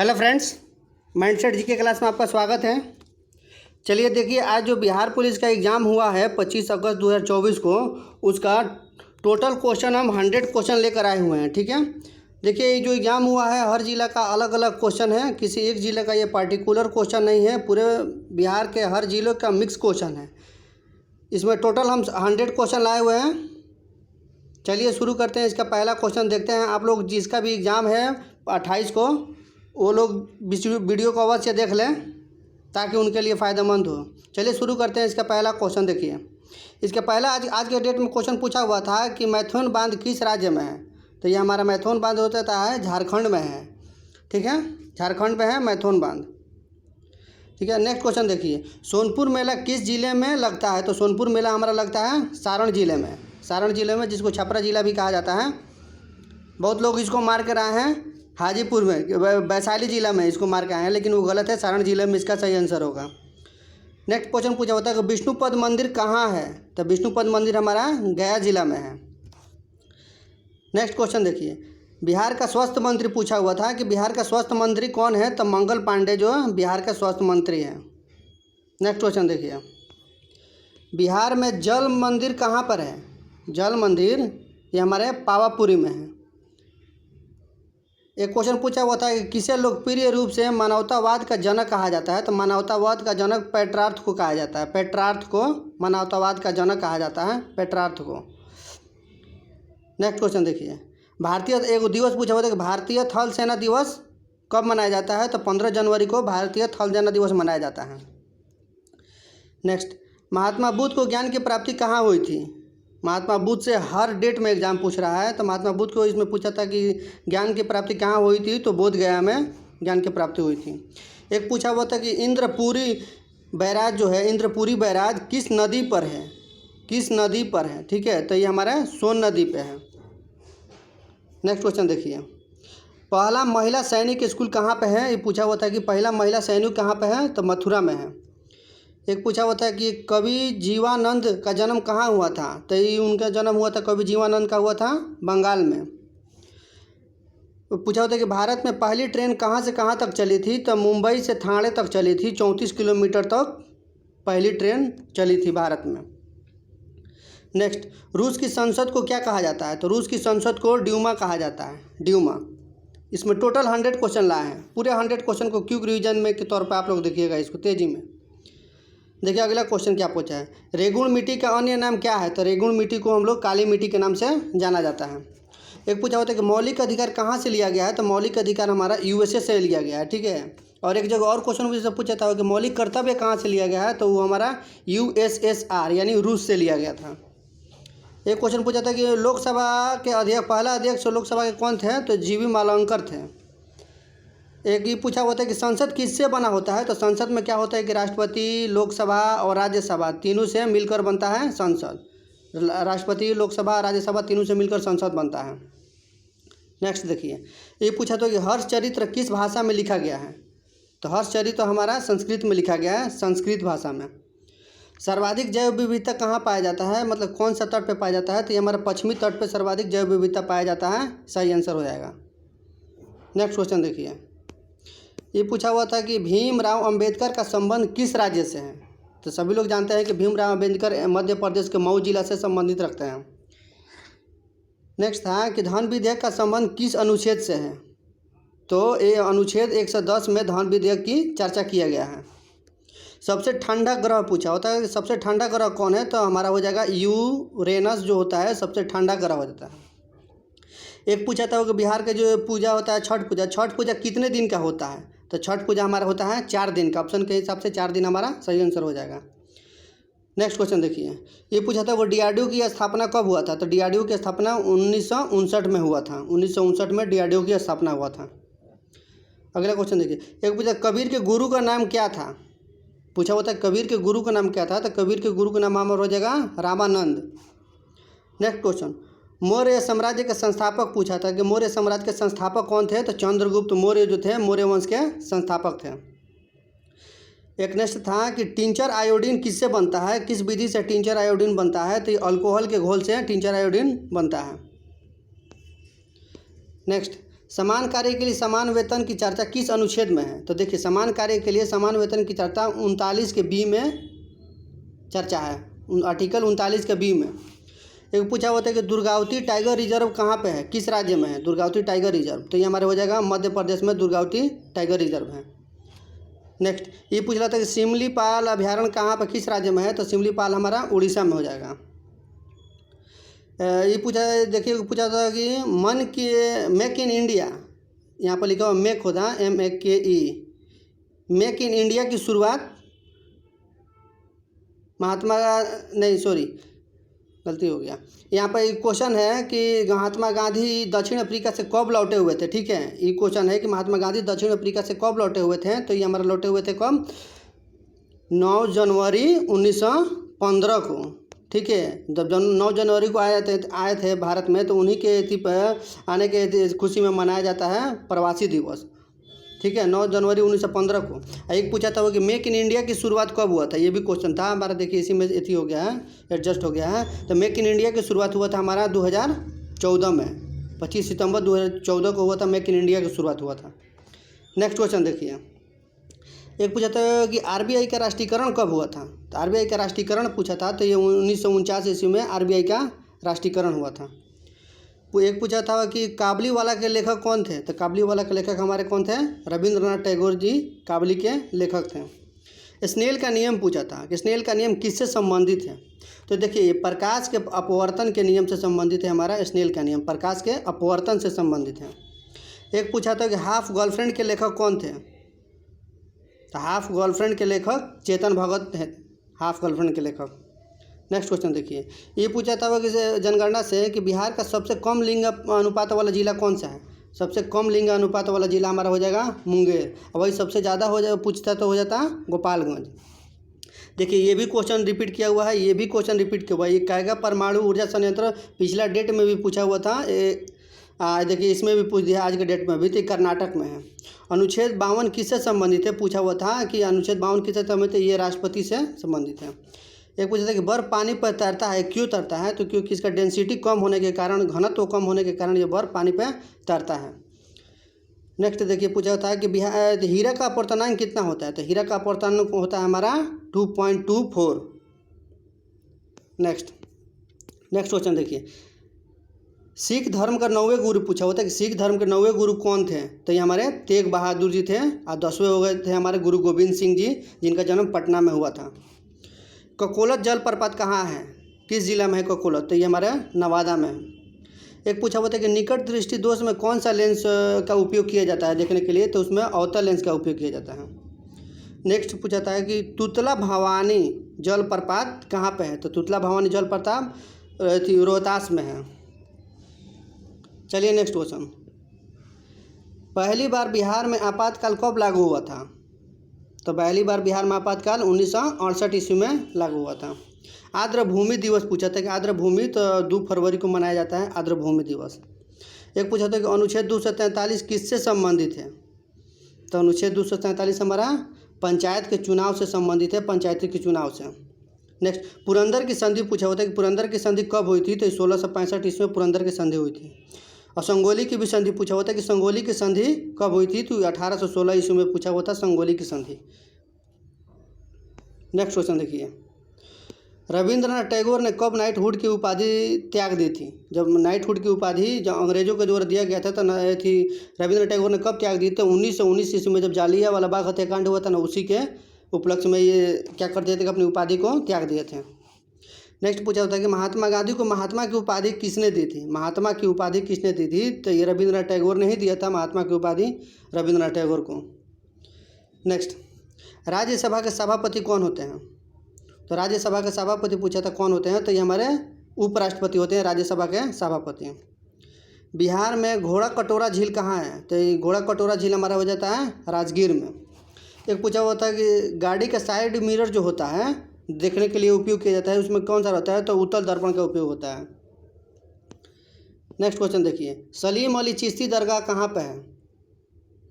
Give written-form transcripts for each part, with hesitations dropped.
Hello friends, mindset जी के class में आपका स्वागत है। चलिए देखिए, आज जो बिहार पुलिस का एग्ज़ाम हुआ है 25 अगस्त 2024 को, उसका टोटल क्वेश्चन हम 100 क्वेश्चन लेकर आए हुए हैं। ठीक है, देखिए ये जो एग्ज़ाम हुआ है हर ज़िला का अलग अलग क्वेश्चन है, किसी एक ज़िले का ये पार्टिकुलर क्वेश्चन नहीं है, पूरे बिहार के हर ज़िलों का मिक्स क्वेश्चन है। इसमें टोटल हम 100 क्वेश्चन लाए हुए हैं। चलिए शुरू करते हैं। इसका पहला क्वेश्चन देखते हैं। आप लोग जिसका भी एग्ज़ाम है 28 को, वो लोग वीडियो को अवश्य देख लें ताकि उनके लिए फ़ायदेमंद हो। चलिए शुरू करते हैं। इसका पहला क्वेश्चन देखिए। इसका पहला आज के डेट में क्वेश्चन पूछा हुआ था कि मैथुन बांध किस राज्य में है। तो ये हमारा मैथुन बांध होता है झारखंड में है। ठीक है, झारखंड में है मैथुन बांध। ठीक है, नेक्स्ट क्वेश्चन देखिए। सोनपुर मेला किस ज़िले में लगता है। तो सोनपुर मेला हमारा लगता है सारण ज़िले में। सारण ज़िले में, जिसको छपरा ज़िला भी कहा जाता है। बहुत लोग इसको मार कर आए हैं हाजीपुर में, वैशाली ज़िला में इसको मार के आए हैं, लेकिन वो गलत है। सारण ज़िले में इसका सही आंसर होगा। नेक्स्ट क्वेश्चन पूछा होता है कि विष्णुपद मंदिर कहाँ है। तो विष्णुपद मंदिर हमारा गया ज़िला में है। नेक्स्ट क्वेश्चन देखिए। बिहार का स्वास्थ्य मंत्री पूछा हुआ था कि बिहार का स्वास्थ्य मंत्री कौन है। तो मंगल पांडे जो बिहार का स्वास्थ्य मंत्री है। नेक्स्ट क्वेश्चन देखिए। बिहार में जल मंदिर कहाँ पर है। जल मंदिर ये हमारे पावापुरी में है। एक क्वेश्चन पूछा हुआ था कि किसे लोकप्रिय रूप से मानवतावाद का जनक कहा जाता है। तो मानवतावाद का जनक पेट्रार्थ को कहा जाता है। पेट्रार्थ को मानवतावाद का जनक कहा जाता है, पेट्रार्थ को। नेक्स्ट क्वेश्चन देखिए। भारतीय एक दिवस पूछा हुआ था कि भारतीय थल सेना दिवस कब मनाया जाता है। तो 15 जनवरी को भारतीय थल सेना दिवस मनाया जाता है। नेक्स्ट, महात्मा बुद्ध को ज्ञान की प्राप्ति कहाँ हुई थी। महात्मा बुद्ध से हर डेट में एग्जाम पूछ रहा है। तो महात्मा बुद्ध को इसमें पूछा था कि ज्ञान की प्राप्ति कहाँ हुई थी। तो बोध गया में ज्ञान की प्राप्ति हुई थी। एक पूछा हुआ था कि इंद्रपुरी बैराज जो है, इंद्रपुरी बैराज किस नदी पर है। किस नदी पर है। ठीक है, तो ये हमारा सोन नदी पे है। नेक्स्ट क्वेश्चन देखिए। पहला महिला सैनिक स्कूल कहाँ पे है। ये पूछा हुआ था कि पहला महिला सैनिक कहाँ पे है। तो मथुरा में है। एक पूछा हुआ था कि कवि जीवानंद का जन्म कहाँ हुआ था। तो ये उनका जन्म हुआ था, कवि जीवानंद का हुआ था बंगाल में। पूछा हुआ था कि भारत में पहली ट्रेन कहाँ से कहाँ तक चली थी। तो मुंबई से ठाणे तक चली थी। 34 किलोमीटर तक पहली ट्रेन चली थी भारत में। नेक्स्ट, रूस की संसद को क्या कहा जाता है। तो रूस की संसद को ड्यूमा कहा जाता है, ड्यूमा। इसमें टोटल 100 क्वेश्चन लाए हैं। पूरे 100 क्वेश्चन को क्विक रिवीजन में के तौर पर आप लोग देखिएगा इसको तेज़ी में। देखिए अगला क्वेश्चन क्या पूछा है। रेगुण मिट्टी का अन्य नाम क्या है। तो रेगुण मिट्टी को हम लोग काली मिट्टी के नाम से जाना जाता है। एक पूछा होता है कि मौलिक अधिकार कहाँ से लिया गया है। तो मौलिक अधिकार हमारा यूएसए से लिया गया है। ठीक है, और एक जगह और क्वेश्चन मुझे पूछा था कि मौलिक कर्तव्य कहाँ से लिया गया है। तो वो हमारा यूएसएसआर यानी रूस से लिया गया था। एक क्वेश्चन पूछा था कि लोकसभा के अध्यक्ष, पहला अध्यक्ष लोकसभा के कौन थे। तो जीवी मालवंकर थे। एक ये पूछा होता है कि संसद किससे बना होता है। तो संसद में क्या होता है कि राष्ट्रपति, लोकसभा और राज्यसभा तीनों से मिलकर बनता है संसद। राष्ट्रपति, लोकसभा, राज्यसभा तीनों से मिलकर संसद बनता है। नेक्स्ट देखिए। ये पूछा था कि हर्षचरित्र किस भाषा में लिखा गया है। तो हर्षचरित्र हमारा संस्कृत में लिखा गया है, संस्कृत भाषा में। सर्वाधिक जैव विविधता कहाँ पाया जाता है, मतलब कौन सा तट पे पाया जाता है। तो ये हमारा पश्चिमी तट पे सर्वाधिक जैव विविधता पाया जाता है। सही आंसर हो जाएगा। नेक्स्ट क्वेश्चन देखिए। ये पूछा हुआ था कि भीमराव अंबेडकर का संबंध किस राज्य से है। तो सभी लोग जानते हैं कि भीमराव अंबेडकर मध्य प्रदेश के मऊ जिला से संबंधित रखते हैं। नेक्स्ट था कि धन विधेयक का संबंध किस अनुच्छेद से है। तो ये अनुच्छेद 110 में धन विधेयक की चर्चा किया गया है। सबसे ठंडा ग्रह पूछा होता है कि सबसे ठंडा ग्रह कौन है। तो हमारा हो जाएगा यूरेनस जो होता है सबसे ठंडा ग्रह हो जाता है। एक पूछा था कि बिहार का जो पूजा होता है छठ पूजा, छठ पूजा कितने दिन का होता है। तो छठ पूजा हमारा होता है 4 दिन का। ऑप्शन के हिसाब से 4 दिन हमारा सही आंसर हो जाएगा। नेक्स्ट क्वेश्चन देखिए। ये पूछा था वो डीआरडीओ की स्थापना कब हुआ था। तो डीआरडीओ की स्थापना 1959 में हुआ था। 1959 में डीआरडीओ की स्थापना हुआ था। अगला क्वेश्चन देखिए। एक पूछा कबीर के गुरु का नाम क्या था। पूछा हुआ था कबीर के गुरु का नाम क्या था। तो कबीर के गुरु का नाम हमारा हो जाएगा रामानंद। नेक्स्ट क्वेश्चन, मौर्य साम्राज्य के संस्थापक पूछा था कि मौर्य साम्राज्य के संस्थापक कौन थे। तो चंद्रगुप्त मौर्य जो थे मौर्य वंश के संस्थापक थे। एक नेक्स्ट था कि टिंचर आयोडीन किससे बनता है, किस विधि से टिंचर आयोडीन बनता है। तो अल्कोहल के घोल से टिंचर आयोडीन बनता है। नेक्स्ट, समान कार्य के लिए समान वेतन की चर्चा किस अनुच्छेद में है? तो देखिए, समान कार्य के लिए समान वेतन की चर्चा 39 के बी में चर्चा है, आर्टिकल 39 के बी में। एक पूछा होता है कि दुर्गावती टाइगर रिजर्व कहाँ पे है, किस राज्य में है दुर्गावती टाइगर रिजर्व? तो ये हमारे हो जाएगा मध्य प्रदेश में दुर्गावती टाइगर रिजर्व है। नेक्स्ट ये पूछ रहा था कि सिमलीपाल अभ्यारण्य कहाँ पर किस राज्य में है? तो सिमलीपाल हमारा उड़ीसा में हो जाएगा। ये पूछा, देखिए पूछा था कि मन के मेक इन इंडिया, यहाँ पर लिखा हुआ मेक होता है MEKE, मेक इन इंडिया की शुरुआत महात्मा, नहीं सॉरी गलती हो गया, यहाँ पर एक क्वेश्चन है कि महात्मा गांधी दक्षिण अफ्रीका से कब लौटे हुए थे। ठीक है, ये क्वेश्चन है कि महात्मा गांधी दक्षिण अफ्रीका से कब लौटे हुए थे। तो ये हमारे लौटे हुए थे कब? 9 जनवरी 1915 को। ठीक है, जब 9 जनवरी को आए थे भारत में, तो उन्हीं के अथी पर आने के खुशी में मनाया जाता है प्रवासी दिवस। ठीक है, 9 जनवरी 1915 को। एक पूछा था वो कि मेक इन इंडिया की शुरुआत कब हुआ था, ये भी क्वेश्चन था हमारा। देखिए इसी में एथी हो गया है, एडजस्ट हो गया है। तो मेक इन इंडिया की शुरुआत हुआ था हमारा 2014 में, 25 सितंबर 2014 को हुआ था, मेक इन इंडिया की शुरुआत हुआ था। नेक्स्ट क्वेश्चन देखिए, एक पूछा था कि RBI का राष्ट्रीयकरण कब हुआ था। तो RBI का राष्ट्रीयकरण पूछा था, तो ये 1949 ईस्वी में RBI का राष्ट्रीयकरण हुआ था। एक पूछा था कि काबुलीवाला के लेखक कौन थे। तो काबुलीवाला के लेखक हमारे कौन थे? रविंद्रनाथ टैगोर जी काबुली के लेखक थे। स्नेल का नियम पूछा था कि स्नेल का नियम किससे संबंधित है। तो देखिए ये प्रकाश के अपवर्तन के नियम से संबंधित है हमारा स्नेल का नियम, प्रकाश के अपवर्तन से संबंधित है। एक पूछा था कि हाफ गर्लफ्रेंड के लेखक कौन थे। तो हाफ गर्लफ्रेंड के लेखक चेतन भगत हैं, हाफ गर्लफ्रेंड के लेखक। नेक्स्ट क्वेश्चन देखिए, ये पूछा था कि जनगणना से कि बिहार का सबसे कम लिंग अनुपात वाला जिला कौन सा है। सबसे कम लिंग अनुपात वाला जिला हमारा हो जाएगा मुंगेर, और वही सबसे ज़्यादा हो जाए पूछता तो हो जाता गोपालगंज। देखिए ये भी क्वेश्चन रिपीट किया हुआ है, ये भी क्वेश्चन रिपीट किया हुआ है। ये कहेगा परमाणु ऊर्जा संयंत्र पिछला डेट में भी पूछा हुआ था, देखिए इसमें भी पूछ दिया आज के डेट में भी, तो कर्नाटक में है। अनुच्छेद 52 किससे संबंधित है, पूछा हुआ था कि अनुच्छेद 52 किससे संबंधित है, ये राष्ट्रपति से संबंधित है। एक पूछा था कि बर्फ पानी पर तैरता है, क्यों तैरता है। तो क्योंकि इसका डेंसिटी कम होने के कारण, घनत्व कम होने के कारण ये बर्फ पानी पर तैरता है। नेक्स्ट देखिए पूछा था कि बिहार हीरा का अपवर्तनांक कितना होता है। तो हीरा का अपवर्तनांक होता है हमारा 2.24। नेक्स्ट क्वेश्चन देखिए, सिख धर्म का 9वें गुरु पूछा होता है कि सिख धर्म के 9वें गुरु कौन थे। तो ये हमारे तेग बहादुर जी थे, और 10वें हो गए थे हमारे गुरु गोविंद सिंह जी, जिनका जन्म पटना में हुआ था। ककोलत जलप्रपात कहाँ है, किस जिला में है ककोलत। तो ये हमारे नवादा में है। एक पूछा होता है कि निकट दृष्टि दोष में कौन सा लेंस का उपयोग किया जाता है देखने के लिए। तो उसमें अवतल लेंस का उपयोग किया जाता है। नेक्स्ट पूछा था कि तुतला भवानी जलप्रपात कहाँ पे है। तो तुतला भवानी जलप्रपात रोहतास में है। चलिए नेक्स्ट क्वेश्चन, पहली बार बिहार में आपातकाल कब लागू हुआ था। तो पहली बार बिहार में आपातकाल 1968 ईस्वी में लागू हुआ था। आर्द्र भूमि दिवस पूछा था कि आर्द्र भूमि, तो 2 फरवरी को मनाया जाता है आर्द्र भूमि दिवस। एक पूछा था कि अनुच्छेद 243 किससे संबंधित है। तो अनुच्छेद 243 हमारा पंचायत के चुनाव से संबंधित है, पंचायती के चुनाव से। नेक्स्ट पुरंदर की संधि पूछा होता है कि पुरंदर की संधि कब हुई थी। तो 1665 ईस्वी में पुरंदर की संधि हुई थी। और संगोली की भी संधि पूछा होता है कि संगोली की संधि कब हुई थी। तो 1816 ईस्वी में पूछा हुआ था संगोली की संधि। नेक्स्ट क्वेश्चन देखिए, रविंद्रनाथ टैगोर ने कब नाइटहुड की उपाधि त्याग दी थी। जब नाइटहुड की उपाधि जब अंग्रेजों के द्वारा दिया गया था तो रविंद्रनाथ टैगोर ने कब त्याग दी थी। 1919 ईस्वी में जब जालियांवाला बाग हत्याकांड हुआ था ना, उसी के उपलक्ष्य में ये क्या कर दिए थे कि अपनी उपाधि को त्याग दिए थे। नेक्स्ट पूछा होता है कि महात्मा गांधी को महात्मा की उपाधि किसने दी थी। महात्मा की उपाधि किसने दी थी। तो ये रविंद्रनाथ टैगोर ने ही दिया था महात्मा की उपाधि रविंद्रनाथ टैगोर को। नेक्स्ट राज्यसभा के सभापति कौन होते हैं। तो राज्यसभा के सभापति पूछा था कौन होते हैं। तो ये हमारे उपराष्ट्रपति होते हैं राज्यसभा के सभापति। बिहार में घोड़ा कटोरा झील कहाँ है। तो ये घोड़ा कटोरा झील हमारा हो जाता है राजगीर में। एक पूछा हुआ था कि गाड़ी का साइड मिरर जो होता है देखने के लिए उपयोग किया जाता है, उसमें कौन सा रहता है। तो उत्तल दर्पण का उपयोग होता है। नेक्स्ट क्वेश्चन देखिए, सलीम अली चिश्ती दरगाह कहाँ पे है।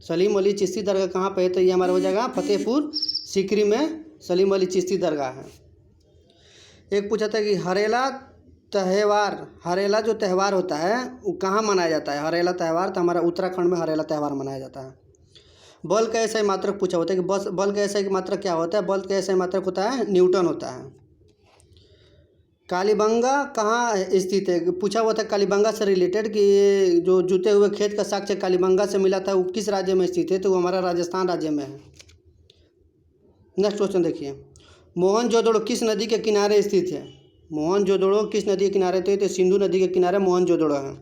सलीम अली चिश्ती दरगाह कहाँ पे है। तो ये हमारा हो जाएगा फतेहपुर सीकरी में सलीम अली चिश्ती दरगाह है। एक पूछा था कि हरेला त्यौहार, हरेला जो त्यौहार होता है वो कहाँ मनाया जाता है? हरेला त्यौहार तो हमारा उत्तराखंड में हरेला त्यौहार मनाया जाता है। बल का ऐसा मात्रक पूछा होता है कि बस बल का ऐसा मात्रक क्या होता है? बल का ऐसा मात्रक होता है न्यूटन होता है। कालीबंगा कहाँ स्थित है? पूछा हुआ था कालीबंगा से रिलेटेड कि जो जूते हुए खेत का साक्ष्य कालीबंगा से मिला था वो किस राज्य में स्थित है? तो वो हमारा राजस्थान राज्य में है। नेक्स्ट क्वेश्चन देखिए, मोहनजोदड़ो किस नदी के किनारे स्थित है? मोहनजोदड़ो किस नदी के किनारे थे? तो सिंधु नदी के किनारे मोहनजोदड़ो है।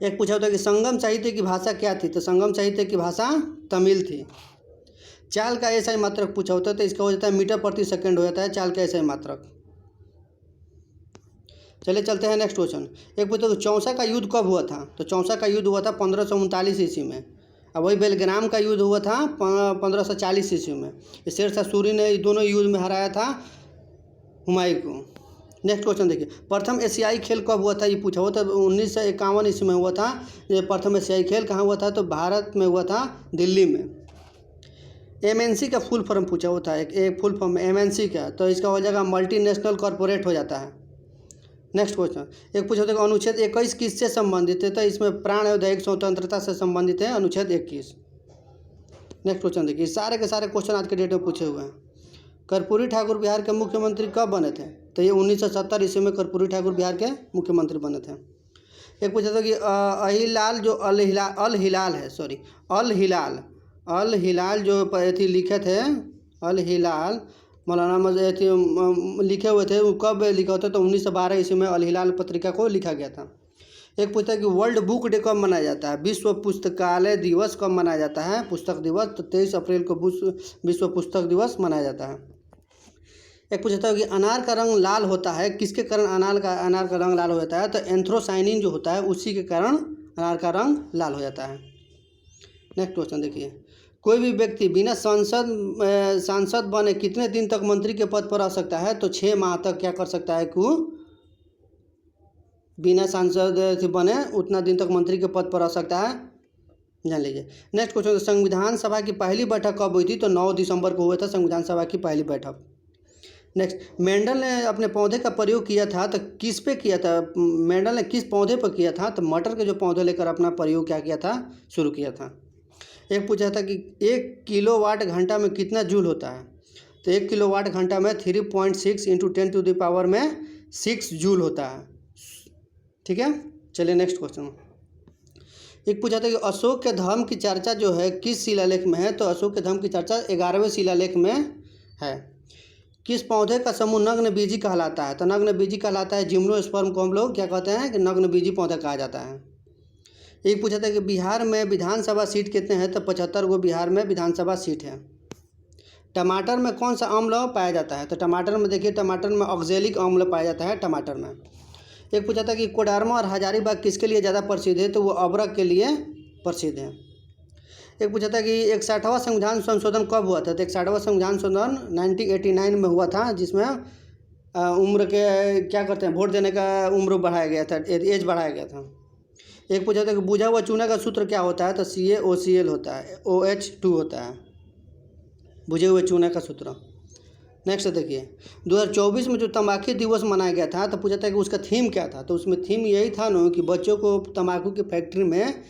एक पूछा होता है कि संगम साहित्य की भाषा क्या थी? तो संगम साहित्य की भाषा तमिल थी। चाल का ऐसा मात्रक पूछा होता है तो इसका हो जाता है मीटर प्रति सेकंड हो जाता है चाल का ऐसा मात्रक। चलिए चलते हैं नेक्स्ट क्वेश्चन। एक पूछते तो चौसा का युद्ध कब हुआ था? तो चौसा का युद्ध हुआ था 1539 ईस्वी में। अब वही बेलग्राम का युद्ध हुआ था 1540 ईस्वी में। शेरशाह सूरी ने दोनों युद्ध में हराया था हुमायूं को। नेक्स्ट क्वेश्चन देखिए, प्रथम एशियाई खेल कब हुआ था? ये पूछा हुआ था 1951 ईस्वी में हुआ था। ये प्रथम एशियाई खेल कहाँ हुआ था? तो भारत में हुआ था, दिल्ली में। एमएनसी का फुल फॉर्म पूछा हुआ था, एक फुल फॉर्म एमएनसी का, तो इसका हो जाएगा मल्टीनेशनल कॉरपोरेट हो जाता है। नेक्स्ट क्वेश्चन, एक पूछा होता है अनुच्छेद 21 किससे संबंधित है? तो इसमें प्राण और दैहिक स्वतंत्रता से संबंधित है अनुच्छेद 21। नेक्स्ट क्वेश्चन देखिए, सारे के सारे क्वेश्चन आज के डेट में पूछे हुए हैं। कर्पूरी ठाकुर बिहार के मुख्यमंत्री कब बने थे? तो ये 1970 ईस्वी में कर्पूरी ठाकुर बिहार के मुख्यमंत्री बने थे। एक पूछा था कि अहिलाल जो अल हिलाल जो थी लिखे थे, अल हिलाल मौलाना लिखे हुए थे, वो कब लिखा होता? तो 1912 ईस्वी में अल हिलाल पत्रिका को लिखा गया था। एक पूछता है कि वर्ल्ड बुक डे कब मनाया जाता है? विश्व पुस्तकालय दिवस कब मनाया जाता है? पुस्तक दिवस, तो 23 अप्रैल को विश्व पुस्तक दिवस मनाया जाता है। एक पूछता है कि अनार का रंग लाल होता है, किसके कारण अनार का रंग लाल हो जाता है? तो एंथ्रोसाइनिन जो होता है उसी के कारण अनार का रंग लाल हो जाता है। नेक्स्ट क्वेश्चन देखिए, कोई भी व्यक्ति बिना सांसद बने कितने दिन तक मंत्री के पद पर रह सकता है? तो 6 माह तक क्या कर सकता है कि बिना सांसद बने उतना दिन तक मंत्री के पद पर रह सकता है, जान लीजिए। नेक्स्ट क्वेश्चन, संविधान सभा की पहली बैठक कब हुई थी? तो 9 दिसंबर को हुआ था संविधान सभा की पहली बैठक। नेक्स्ट, मेंडल ने अपने पौधे का प्रयोग किया था तो किस पे किया था? मेंडल ने किस पौधे पर किया था? तो मटर के जो पौधे लेकर अपना प्रयोग क्या किया था? शुरू किया था। एक पूछा था कि 1 किलोवाट घंटा में कितना जूल होता है? तो 1 किलोवाट घंटा में 3.6 × 10⁻6 जूल होता है। ठीक है, चलिए नेक्स्ट क्वेश्चन। एक पूछा था कि अशोक के धर्म की चर्चा जो है किस शिलालेख में है? तो अशोक के धर्म की चर्चा 11वें शिलालेख में है। किस पौधे का समूह नग्नबीजी कहलाता है? तो नग्नबीजी कहलाता है जिम्नोस्पर्म को हम लोग क्या कहते हैं कि नग्नबीजी पौधा कहा जाता है। एक पूछा था कि बिहार में विधानसभा सीट कितने हैं? तो 75 गो बिहार में विधानसभा सीट है। टमाटर में कौन सा अम्ल पाया जाता है? तो टमाटर में देखिए, टमाटर में ऑक्जेलिक अम्ल पाया जाता है टमाटर में। एक पूछा था कि कोडरमा और हजारीबाग किसके लिए ज़्यादा प्रसिद्ध है? तो वो अबरख के लिए प्रसिद्ध है। एक पूछा था कि 61वां संविधान संशोधन कब हुआ था? तो 61वां संविधान संशोधन 1989 में हुआ था, जिसमें उम्र के क्या करते हैं, वोट देने का उम्र बढ़ाया गया था, एज बढ़ाया गया था। एक पूछा था कि बुझा हुआ चूना का सूत्र क्या होता है? तो CaOCl होता है, OH2 होता है बुझे हुए चूना का सूत्र। नेक्स्ट देखिए, 2024 में जो तंबाकू दिवस मनाया गया था तो पूछा था कि उसका थीम क्या था? तो उसमें थीम यही था ना कि बच्चों को तंबाकू की फैक्ट्री में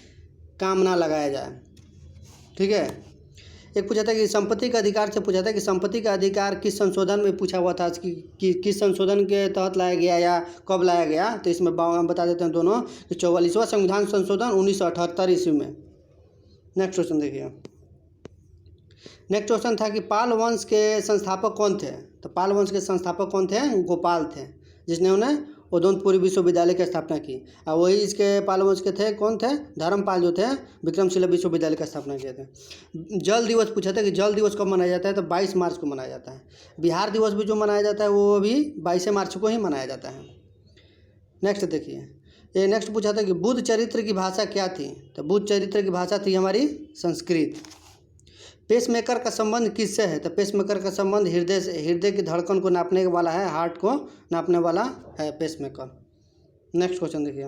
काम ना लगाया जाए। ठीक है। एक पूछा था कि संपत्ति का अधिकार से पूछा था कि संपत्ति का अधिकार किस संशोधन में पूछा हुआ था कि किस संशोधन के तहत लाया गया या कब लाया गया? तो इसमें हम बता देते हैं दोनों कि 44वां संविधान संशोधन 1978 ईस्वी में। नेक्स्ट क्वेश्चन देखिए, नेक्स्ट क्वेश्चन था कि पाल वंश के संस्थापक कौन थे? तो पाल वंश के संस्थापक कौन थे? गोपाल थे, जिसने उन्हें उदयपुरी विश्वविद्यालय की स्थापना की। और वही इसके पाल वंश के थे, कौन थे? धर्मपाल जो थे विक्रमशिला विश्वविद्यालय की स्थापना किए थे। जल दिवस पूछा था कि जल दिवस कब मनाया जाता है? तो 22 मार्च को मनाया जाता है। बिहार दिवस भी जो मनाया जाता है वो भी 22 मार्च को ही मनाया जाता है। नेक्स्ट देखिए, ये नेक्स्ट पूछा था कि बुद्ध चरित्र की भाषा क्या थी? तो बुद्ध चरित्र की भाषा थी हमारी संस्कृत। पेसमेकर का संबंध किससे है? तो पेसमेकर का संबंध हृदय से, हृदय की धड़कन को नापने वाला है, हार्ट को नापने वाला है पेसमेकर। नेक्स्ट क्वेश्चन देखिए,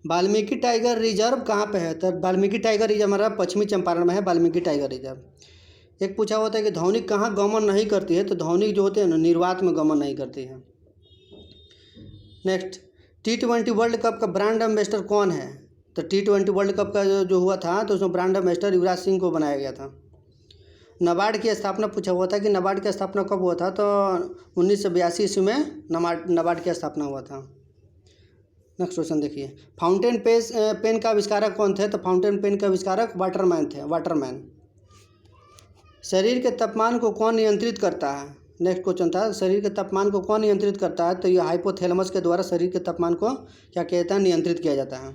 वाल्मीकि टाइगर रिजर्व कहाँ पे है? तो वाल्मीकि टाइगर रिजर्व हमारा पश्चिमी चंपारण में है, वाल्मीकि टाइगर रिजर्व। एक पूछा होता है कि ध्वनि कहाँ गमन नहीं करती है? तो ध्वनि जो होते हैं ना निर्वात में गमन नहीं करती है। नेक्स्ट, T20 वर्ल्ड कप का ब्रांड एम्बेसडर कौन है? तो T20 वर्ल्ड कप का जो हुआ था तो उसमें ब्रांड एम्बेसडर युवराज सिंह को बनाया गया था। नाबार्ड की स्थापना पूछा हुआ था कि नाबार्ड की स्थापना कब हुआ था? तो 1982 ईस्वी में नाबार्ड की स्थापना हुआ था। नेक्स्ट क्वेश्चन देखिए, फाउंटेन पेन का आविष्कारक कौन थे? तो फाउंटेन पेन के आविष्कारक वाटरमैन थे, वाटरमैन। शरीर के तापमान को कौन नियंत्रित करता है? नेक्स्ट क्वेश्चन था, शरीर के तापमान को कौन नियंत्रित करता है? तो ये हाइपोथैलेमस के द्वारा शरीर के तापमान को क्या किया जाता है? नियंत्रित किया जाता है।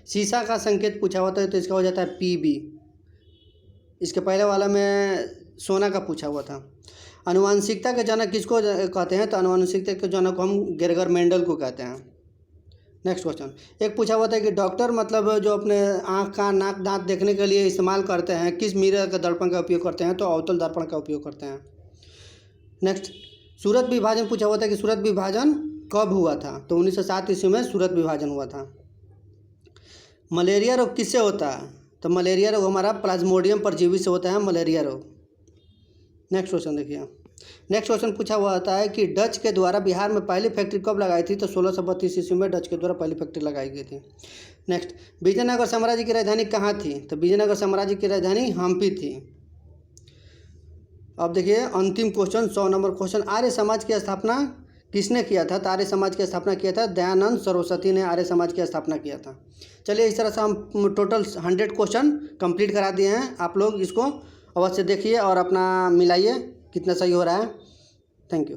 सीसा का संकेत पूछा होता है तो इसका हो जाता है Pb। इसके पहले वाला में सोना का पूछा हुआ था। आनुवंशिकता के जनक किसको कहते हैं? तो आनुवंशिकता के जनक को हम गेरगर मेंडल को कहते हैं। नेक्स्ट क्वेश्चन, एक पूछा हुआ था कि डॉक्टर मतलब जो अपने आँख का नाक दांत देखने के लिए इस्तेमाल करते हैं किस मिरर का दर्पण का उपयोग करते हैं? तो अवतल दर्पण का उपयोग करते हैं। नेक्स्ट, सूरत विभाजन पूछा हुआ था कि सूरत विभाजन कब हुआ था? तो 1907 ईस्वी में सूरत विभाजन हुआ था। मलेरिया रोग किससे होता है? तो मलेरिया रोग हमारा प्लाज्मोडियम परजीवी से होता है मलेरिया रोग। नेक्स्ट क्वेश्चन देखिए, नेक्स्ट क्वेश्चन पूछा हुआ होता है कि डच के द्वारा बिहार में पहली फैक्ट्री कब लगाई थी? तो 1632 ईस्वी में डच के द्वारा पहली फैक्ट्री लगाई गई थी। नेक्स्ट, विजयनगर साम्राज्य की राजधानी कहाँ थी? तो विजयनगर साम्राज्य की राजधानी हम्पी थी। अब देखिए अंतिम question, 100 number question, Arya Samaj की स्थापना किसने किया था? तो आर्य समाज की स्थापना किया था दयानंद सरस्वती ने आर्य समाज की स्थापना किया था। चलिए इस तरह से हम टोटल 100 क्वेश्चन कंप्लीट करा दिए हैं। आप लोग इसको अवश्य देखिए और अपना मिलाइए कितना सही हो रहा है। Thank you.